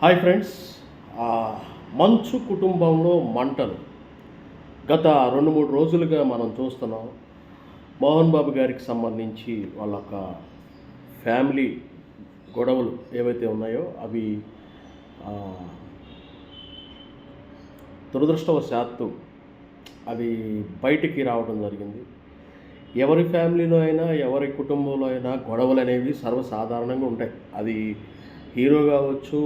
Hi friends. మంచు కుటుంబంలో మంటలు గత 2-3 రోజులుగా మనం చూస్తున్నాం. మోహన్ బాబు గారికి సంబంధించి వాళ్ళ ఫ్యామిలీ గొడవలు ఏవైతే ఉన్నాయో అవి ఆ, దురదృష్టవశాత్తు అవి బయటికి రావడం జరిగింది. ఎవరి ఫ్యామిలీలో అయినా ఎవరి కుటుంబంలో అయినా గొడవలు అనేవి సర్వసాధారణంగా ఉంటాయి. అది హీరో కావచ్చు,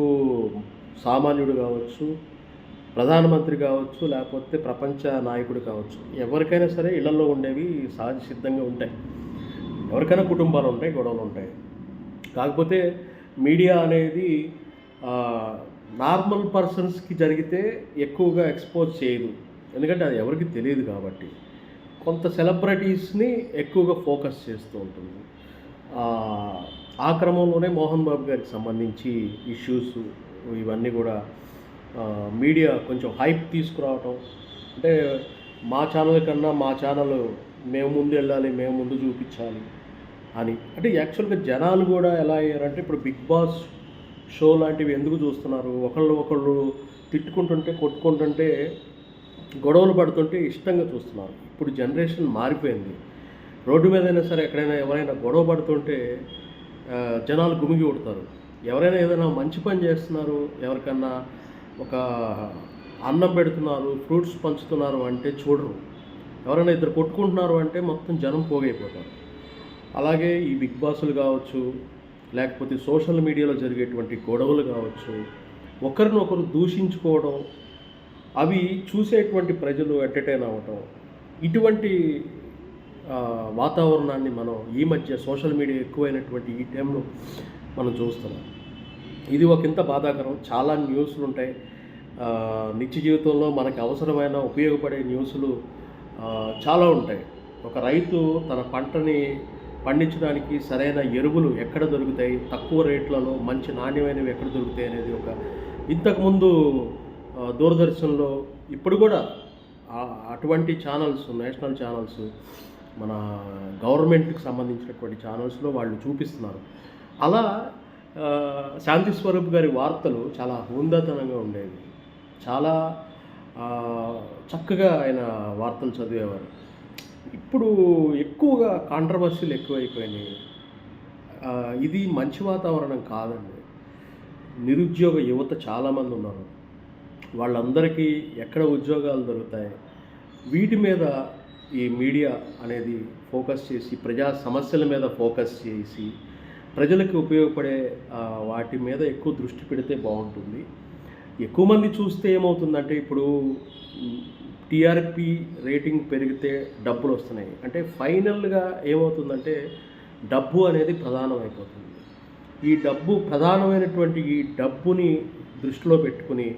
సామాన్యుడు కావచ్చు, ప్రధానమంత్రి కావచ్చు, లేకపోతే ప్రపంచ నాయకుడు కావచ్చు, ఎవరికైనా సరే ఇళ్లలో ఉండేవి సహజ సిద్ధంగా ఉంటాయి. ఎవరికైనా కుటుంబాలు ఉంటాయి, గొడవలు ఉంటాయి. కాకపోతే మీడియా అనేది నార్మల్ పర్సన్స్కి జరిగితే ఎక్కువగా ఎక్స్పోజ్ చేయదు, ఎందుకంటే అది ఎవరికి తెలియదు కాబట్టి. కొంత సెలబ్రిటీస్ని ఎక్కువగా ఫోకస్ చేస్తూ ఉంటుంది. ఆ క్రమంలోనే మోహన్ బాబు గారికి సంబంధించి ఇష్యూస్ ఇవన్నీ కూడా మీడియా కొంచెం హైప్ తీసుకురావటం, అంటే మా ఛానల్ కన్నా మా ఛానల్ మేము ముందు వెళ్ళాలి, మేము ముందు చూపించాలి అని. అంటే యాక్చువల్గా జనాలు కూడా ఎలా అయ్యారంటే, ఇప్పుడు బిగ్ బాస్ షో లాంటివి ఎందుకు చూస్తున్నారు, ఒకళ్ళు తిట్టుకుంటుంటే కొట్టుకుంటుంటే గొడవలు పడుతుంటే ఇష్టంగా చూస్తున్నారు. ఇప్పుడు జనరేషన్ మారిపోయింది. రోడ్డు మీద అయినా సరే ఎక్కడైనా ఎవరైనా గొడవ పడుతుంటే జనాలు గుమిగి కొడతారు. ఎవరైనా ఏదైనా మంచి పని చేస్తున్నారు, ఎవరికన్నా ఒక అన్నం పెడుతున్నారు, ఫ్రూట్స్ పంచుతున్నారు అంటే చూడరు. ఎవరైనా ఇద్దరు కొట్టుకుంటున్నారు అంటే మొత్తం జనం పోగైపోతారు. అలాగే ఈ బిగ్ బాసులు కావచ్చు, లేకపోతే సోషల్ మీడియాలో జరిగేటువంటి గొడవలు కావచ్చు, ఒకరినొకరు దూషించుకోవడం, అవి చూసేటువంటి ప్రజలు ఎంటర్టైన్ అవ్వటం, ఇటువంటి వాతావరణాన్ని మనం ఈ మధ్య సోషల్ మీడియా ఎక్కువైనటువంటి ఈ టైంలో మనం చూస్తున్నాం. ఇది ఒకంత బాధాకరం. చాలా న్యూస్లు ఉంటాయి నిత్య జీవితంలో మనకు అవసరమైన ఉపయోగపడే న్యూస్లు చాలా ఉంటాయి. ఒక రైతు తన పంటని పండించడానికి సరైన ఎరువులు ఎక్కడ దొరుకుతాయి, తక్కువ రేట్లలో మంచి నాణ్యమైనవి ఎక్కడ దొరుకుతాయి అనేది ఇంతకుముందు దూరదర్శన్లో, ఇప్పుడు కూడా అటువంటి ఛానల్స్, నేషనల్ ఛానల్స్, మన గవర్నమెంట్కి సంబంధించినటువంటి ఛానల్స్లో వాళ్ళు చూపిస్తున్నారు. అలా శాంతి స్వరూప్ గారి వార్తలు చాలా హుందాతనంగా ఉండేవి. చాలా చక్కగా ఆయన వార్తలు చదివేవారు. ఇప్పుడు ఎక్కువగా కాంట్రవర్సీలు ఎక్కువైపోయినాయి. ఇది మంచి వాతావరణం కాదండి. నిరుద్యోగ యువత చాలామంది ఉన్నారు. వాళ్ళందరికీ ఎక్కడ ఉద్యోగాలు దొరుకుతాయి, వీటి మీద ఈ మీడియా అనేది ఫోకస్ చేసి, ప్రజా సమస్యల మీద ఫోకస్ చేసి, ప్రజలకు ఉపయోగపడే వాటి మీద ఎక్కువ దృష్టి పెడితే బాగుంటుంది. ఎక్కువ మంది చూస్తే ఏమవుతుందంటే, ఇప్పుడు టీఆర్పీ రేటింగ్ పెరిగితే డబ్బులు వస్తున్నాయి అంటే ఫైనల్గా ఏమవుతుందంటే డబ్బు అనేది ప్రధానమైపోతుంది. ఈ ప్రధానమైనటువంటి ఈ డబ్బుని దృష్టిలో పెట్టుకుని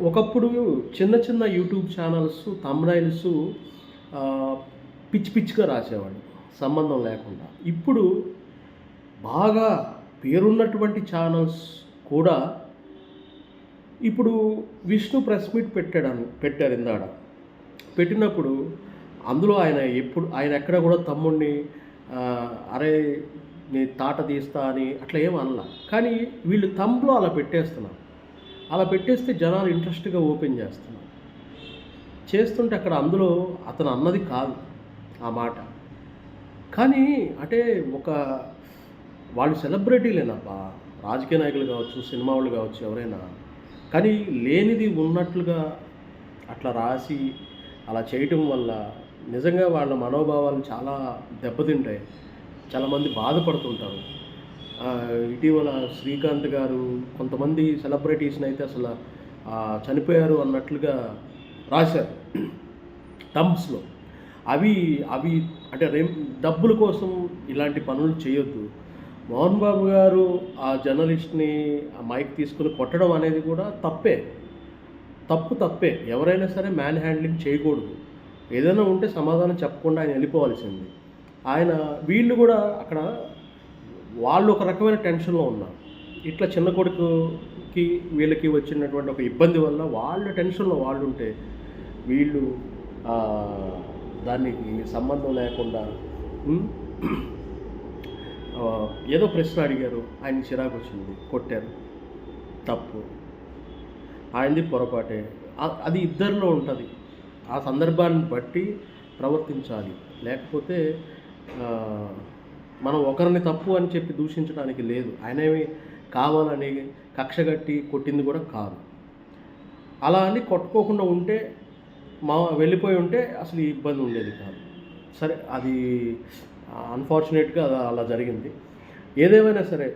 ఒకప్పుడు చిన్న చిన్న యూట్యూబ్ ఛానల్స్ థంబ్నైల్స్ పిచ్చి పిచ్చిగా రాసేవాళ్ళు సంబంధం లేకుండా. ఇప్పుడు బాగా పేరున్నటువంటి ఛానల్స్ కూడా ఇప్పుడు విష్ణు ప్రెస్ మీట్ పెట్టారు ఇందాడ. పెట్టినప్పుడు అందులో ఆయన ఎక్కడ కూడా తమ్ముడిని అరే నీ తాట తీస్తా అని అట్లా ఏం అనలా. కానీ వీళ్ళు తంబ్లో అలా పెట్టేస్తున్నారు. అలా పెట్టేస్తే జనాలు ఇంట్రెస్ట్గా ఓపెన్ చేస్తుంటే అక్కడ అందులో అతను అన్నది కాదు ఆ మాట. కానీ అంటే వాళ్ళు సెలబ్రిటీలేనబ్బా, రాజకీయ నాయకులు కావచ్చు, సినిమా వాళ్ళు కావచ్చు, ఎవరైనా. కానీ లేనిది ఉన్నట్లుగా అట్లా రాసి అలా చేయటం వల్ల నిజంగా వాళ్ళ మనోభావాలు చాలా దెబ్బతింటాయి. చాలామంది బాధపడుతుంటారు. ఇటీవల శ్రీకాంత్ గారు కొంతమంది సెలబ్రిటీస్ని అయితే అసలు చనిపోయారు అన్నట్లుగా రాశారు థంబ్స్లో. అవి అంటే డబ్బుల కోసం ఇలాంటి పనులు చేయొద్దు. మోహన్ బాబు గారు ఆ జర్నలిస్ట్ని ఆ మైక్ తీసుకుని కొట్టడం అనేది కూడా తప్పే. ఎవరైనా సరే మ్యాన్ హ్యాండ్లింగ్ చేయకూడదు. ఏదైనా ఉంటే సమాధానం చెప్పకుండా ఆయన వెళ్ళిపోవాల్సింది. వీళ్ళు కూడా అక్కడ వాళ్ళు ఒక రకమైన టెన్షన్లో ఉన్నారు. ఇట్లా చిన్న కొడుకుకి వీళ్ళకి వచ్చినటువంటి ఒక ఇబ్బంది వల్ల వాళ్ళ టెన్షన్లో వాళ్ళు ఉంటే, వీళ్ళు దానికి సంబంధం లేకుండా ఏదో ప్రశ్న అడిగారు, ఆయన చిరాకు వచ్చింది, కొట్టారు. తప్పు. ఆయనది పొరపాటే. అది ఇద్దరిలో ఉంటది. ఆ సందర్భాన్ని బట్టి ప్రవర్తించాలి. లేకపోతే ఆహ్, మనం ఒకరిని తప్పు అని చెప్పి దూషించడానికి లేదు. ఆయనేమి కావాలని కక్షగట్టి కొట్టింది కూడా కాదు. అలా అని కొట్టుకోకుండా ఉంటే వెళ్ళిపోయి ఉంటే అసలు ఈ ఇబ్బంది ఉండేది కాదు. సరే అది అన్‌ఫార్చునేట్‌గా అలా జరిగింది. ఏదేమైనా సరే